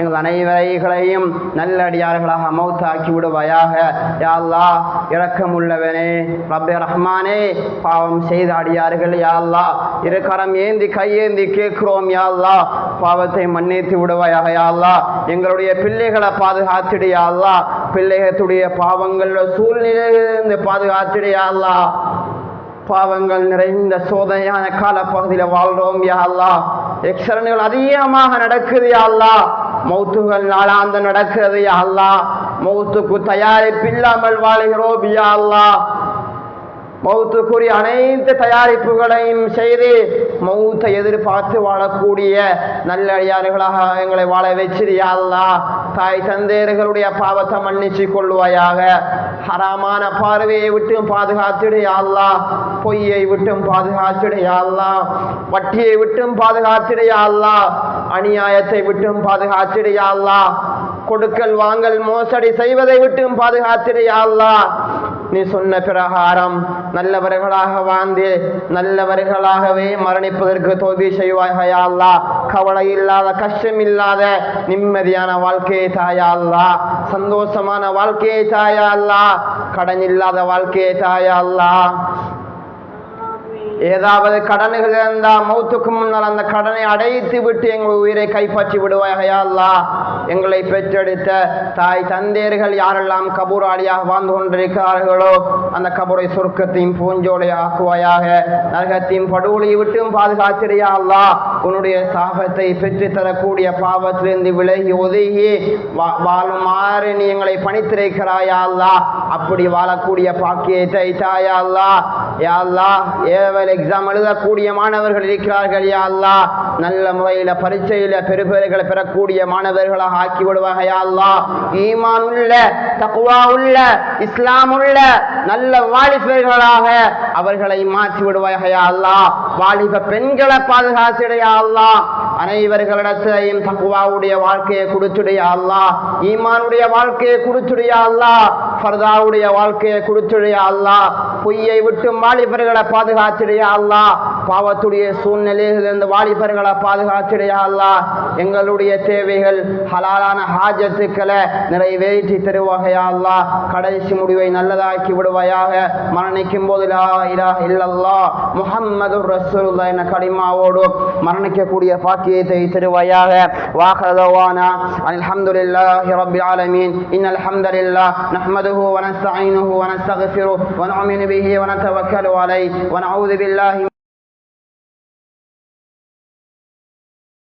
எங்கள் அனைவரைகளையும் நல்லடியார்களாக மௌத்தாக்கி விடுவாயாக. யா அல்லாஹ் இரக்கமுள்ளவனே, ரப்பே ரஹ்மானே, பாவம் செய்த அடியார்கள் யா அல்லாஹ் இரு கரம் ஏந்தி கையேந்தி கேட்கிறோம். யா அல்லாஹ் பாவத்தை மன்னித்து விடுவாயாக. யா அல்லாஹ் எங்களுடைய பிள்ளைகளை பாதுகாத்திடு. யா அல்லாஹ் பிள்ளைகளுடைய பாவங்கள் சூழ்நிலையிலிருந்து பாதுகாத்திடு. யா அல்லாஹ் பாவங்கள் நிறைந்த சோதனையான காலப்பகுதியில் வாழ்றோம். யா அல்லாஹ் எக்ஸரன்கள் அதிகமாக நடக்குது. யா அல்லாஹ் மௌத்துகள் நாளாந்த நடக்கிறது. யா அல்லாஹ் மௌத்துக்கு தயாரிப்பு இல்லாமல் வாழ்கிறோம். யா அல்லாஹ் மௌத்துக்குரிய அனைத்து தயாரிப்புகளையும் செய்து மௌத்தை எதிர்பார்த்து வாழக்கூடிய நல்லடியார்களாக எங்களை வாழ வச்சிரு. யா அல்லாஹ் தாய் தந்தையர்களுடைய பாவத்தை மன்னிச்சு கொள்வாயாக. ஹராமான பார்வையை விட்டும் பாதுகாத்திடு. யா அல்லாஹ் பொய்யை விட்டும் பாதுகாத்திடு. யா அல்லாஹ் வட்டியை விட்டும் பாதுகாத்திடு. யா அல்லாஹ் அநியாயத்தை விட்டும் பாதுகாத்திடு. யா அல்லாஹ் கொடுக்கல் வாங்கல் மோசடி செய்வதை விட்டும் பாதுகாத்திடு. யா அல்லாஹ் நீ சொன்ன பிரகாரம் நல்லவர்களாக வாழ்ந்து நல்லவர்களாகவே மரணிப்பதற்கு தௌபீ செய்வாயாக. யா அல்லாஹ் கவலை இல்லாத கஷ்டம் இல்லாத நிம்மதியான வாழ்க்கையை தாயா அல்லாஹ், சந்தோஷமான வாழ்க்கையை தாயா அல்லாஹ், கடன் இல்லாத வாழ்க்கையை தாயா அல்லாஹ். ஏதாவது கடன்கள் இருந்தால் மௌத்துக்கு முன்னால் அந்த கடனை அடைத்து விட்டு எங்கள் உயிரை கைப்பற்றி விடுவாயாக. யா அல்லாஹ் எங்களை பெற்றெடுத்த தாய் தந்தையர்கள் யாரெல்லாம் கபூராளியாக வாழ்ந்து கொண்டிருக்கிறார்களோ அந்த கபூரை சொர்க்கத்தையும் பூஞ்சோலை ஆக்குவாயாக. நரகத்தையும் படுகொலையை விட்டும் பாதுகாத்திடு. யா அல்லாஹ் உன்னுடைய சாபத்தை பெற்று தரக்கூடிய பாவத்திலிருந்து விலகி ஒதுங்கி வாழுமாறு நீ எங்களை பணித்திருக்கிறாய். யா அல்லாஹ் அப்படி வாழக்கூடிய பாக்கியத்தை தாயா அல்லாஹ். யா அல்லாஹ் ஏவல் எக்ஸாம் எழுதக்கூடிய மாணவர்கள் இருக்கிறார்கள். யா அல்லாஹ் நல்ல முறையில் பரீட்சையில பெறுபேறுகளை பெறக்கூடிய மாணவர்களாக ஆக்கி விடுவாங்க. யா அல்லாஹ் ஈமான் உள்ள தக்வா உள்ள இஸ்லாம் உள்ள நல்ல வாலிபர்களாக அவர்களை மாற்றி விடுவாங்க. யா அல்லாஹ் வாலிப பெண்களை பாதுகாத்திடு. யா அல்லாஹ் அனைவர்களிடத்தையும் தக்வாவுடைய வாழ்க்கையை கொடுத்துடு. யா அல்லாஹ் ஈமானுடைய வாழ்க்கையை கொடுத்துடு. யா அல்லாஹ் ஃபர்தாவுடைய வாழ்க்கையை கொடுத்துடு. யா அல்லாஹ் பொய்யை விட்டு வாலிபர்களை பாதுகாத்திடு. யா அல்லாஹ் பாவத்துடைய சூழ்நிலையிலிருந்து வாலிபர்களை பாதுகாத்திடு. யா அல்லாஹ் எங்களுடைய தேவைகள் ஹலாலான ஹாஜத்துக்களை நிறைவேற்றி தருவாக. யா அல்லாஹ் கடைசி முடிவை நல்லதாக்கி விடுவாயாக. மரணிக்கும் போது லா இலாஹ இல்லல்லாஹ் முஹம்மதுர் ரசூலுல்லாஹ் என்ற கலிமாவோடு மரணிக்கக்கூடிய பாக்கியத்தை தருவாயாக. வாஹதவானா அல்ஹம்துலில்லாஹி ரப்பில் ஆலமீன். இன்னல் ஹம்தலில்லாஹ் நஹ்மதுஹு வ நஸ்தஈனுஹு வ நஸ்தக்ஃபிருஹு வ நு'மினு பிஹி வ நதவக்கலு அலைஹி வ நஊது பில்லாஹி